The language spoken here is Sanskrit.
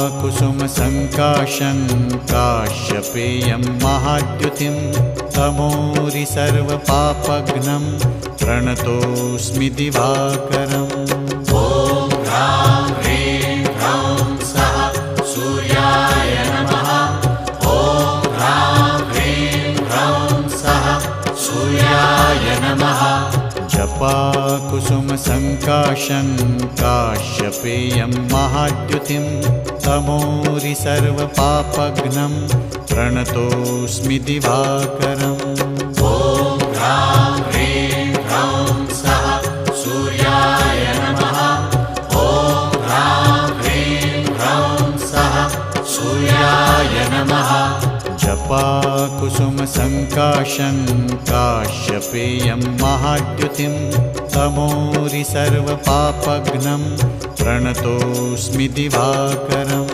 कुसुमसङ्काशं काश्यपेयं महाद्युतिं तमोरि सर्वपापघ्नं प्रणतोऽस्मि दिवाकरम्। ॐ ह्रां ह्रीं ह्रौं सः सूर्याय नमः। ॐ ह्रां ह्रीं ह्रौं सः सूर्याय नमः। जपा कुसुमसङ्काशं काश्यपेयं महाद्युतिं तमोरि सर्वपापघ्नं प्रणतोऽस्मि दिवाकरम्। ॐ ह्रां ह्रीं ह्रौं सः सूर्याय नमः। ॐ ह्रां ह्रीं ह्रौं सः सूर्याय नमः। जपा कुसुमसङ्काशं काश्यपेयं महाद्युतिं तमोरि सर्वपापघ्नं प्रणतोऽस्मि दिवाकरम्।